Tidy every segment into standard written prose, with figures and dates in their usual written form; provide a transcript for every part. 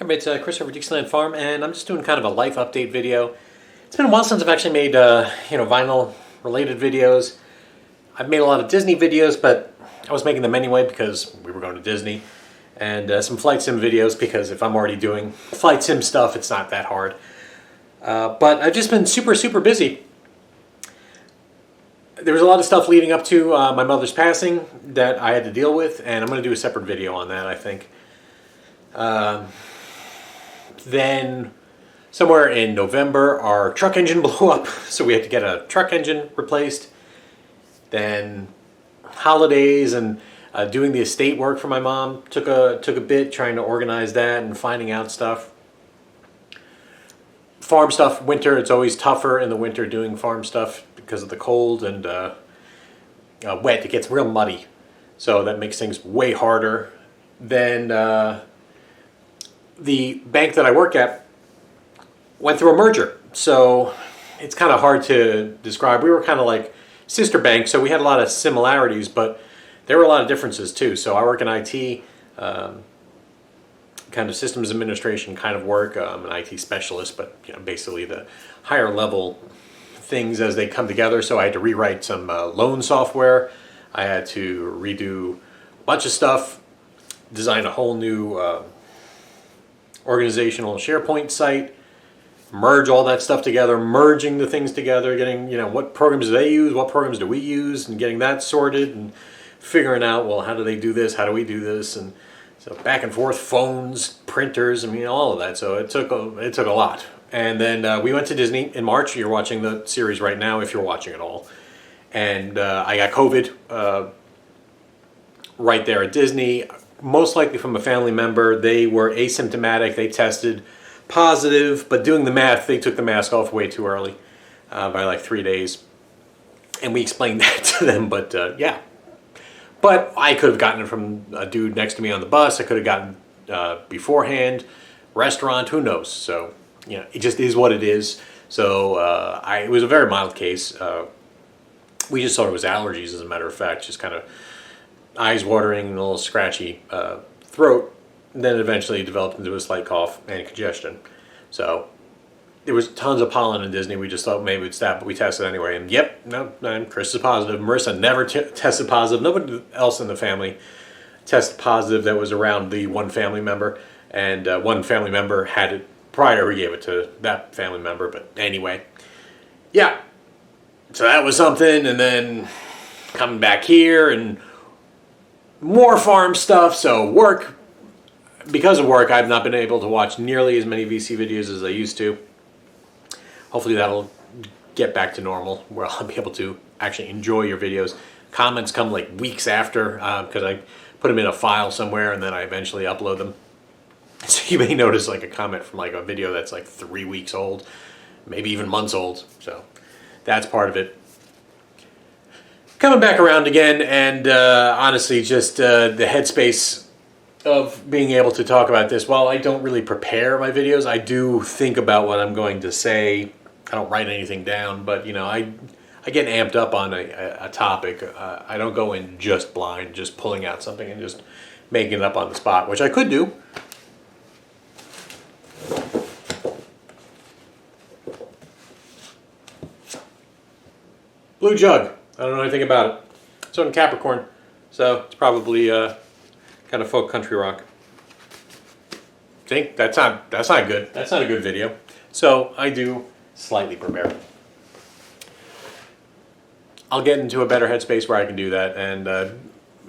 Everybody, it's Chris over at Dixieland Farm, and I'm just doing kind of a life update video. It's been a while since I've actually made, vinyl-related videos. I've made a lot of Disney videos, but I was making them anyway because we were going to Disney. And some flight sim videos because if I'm already doing flight sim stuff, it's not that hard. But I've just been super busy. There was a lot of stuff leading up to my mother's passing that I had to deal with, and I'm going to do a separate video on that, I think. Then somewhere in November, our truck engine blew up, so we had to get a truck engine replaced. Then holidays and doing the estate work for my mom took a bit, trying to organize that and finding out stuff. Farm stuff, winter, it's always tougher in the winter doing farm stuff because of the cold and wet. It gets real muddy, so that makes things way harder. Then the bank that I work at went through a merger, so it's kind of hard to describe. We were kind of like sister banks, so we had a lot of similarities, but there were a lot of differences too. So I work in IT, kind of systems administration kind of work. I'm an IT specialist, but basically the higher level things as they come together. So I had to rewrite some loan software. I had to redo a bunch of stuff, design a whole new organizational SharePoint site, merge all that stuff together, merging the things together, getting, what programs do they use, what programs do we use, and getting that sorted, and figuring out, well, how do they do this, how do we do this, and so back and forth, phones, printers, all of that. So it took a lot. And then we went to Disney in March. You're watching the series right now, if you're watching it all. And I got COVID right there at Disney, most likely from a family member. They were asymptomatic. They tested positive, but doing the math, they took the mask off way too early, by like 3 days. And we explained that to them, but yeah. But I could have gotten it from a dude next to me on the bus. I could have gotten beforehand, restaurant, who knows. So, it just is what it is. So it was a very mild case. We just thought it was allergies, as a matter of fact, just kind of eyes watering and a little scratchy throat. And then it eventually developed into a slight cough and congestion. So there was tons of pollen in Disney. We just thought maybe we'd stop, but we tested anyway. And yep, no, Chris is positive. Marissa never tested positive. Nobody else in the family tested positive that was around the one family member. And one family member had it prior. We gave it to that family member. But anyway, yeah. So that was something. And then coming back here and more farm stuff. So work. Because of work, I've not been able to watch nearly as many VC videos as I used to. Hopefully that'll get back to normal, where I'll be able to actually enjoy your videos. Comments come like weeks after, because I put them in a file somewhere and then I eventually upload them. So you may notice like a comment from like a video that's like 3 weeks old, maybe even months old. So that's part of it. Coming back around again, and honestly, just the headspace of being able to talk about this. While I don't really prepare my videos, I do think about what I'm going to say. I don't write anything down, but I get amped up on a topic. I don't go in just blind, just pulling out something and just making it up on the spot, which I could do. Blue Jug. I don't know anything about it. It's on Capricorn, so it's probably kind of folk country rock. See, that's not good. That's not a good video. So I do slightly prepare. I'll get into a better headspace where I can do that and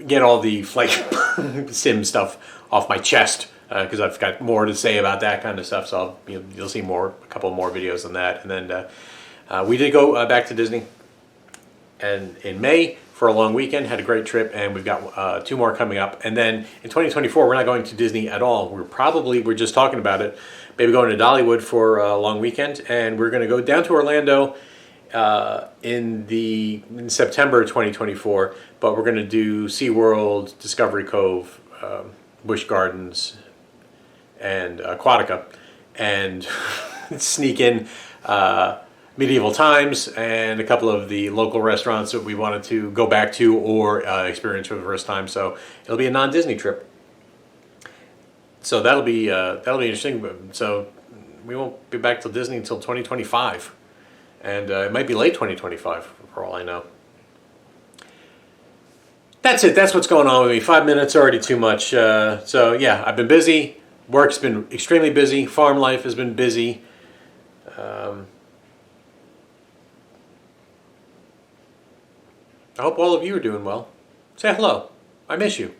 get all the flight sim stuff off my chest, because I've got more to say about that kind of stuff. So you'll see a couple more videos on that. And then we did go back to Disney, and in May for a long weekend, had a great trip, and we've got 2 more coming up. And then in 2024, we're not going to Disney at all. We're just talking about it, maybe going to Dollywood for a long weekend, and we're going to go down to Orlando in September 2024, but we're going to do SeaWorld, Discovery Cove, Busch Gardens, and Aquatica, and sneak in Medieval Times and a couple of the local restaurants that we wanted to go back to or experience for the first time. So it'll be a non-Disney trip. So that'll be interesting. So we won't be back to Disney until 2025, and it might be late 2025 for all I know. That's it. That's what's going on with me. 5 minutes already too much. So yeah, I've been busy. Work's been extremely busy. Farm life has been busy. I hope all of you are doing well. Say hello. I miss you.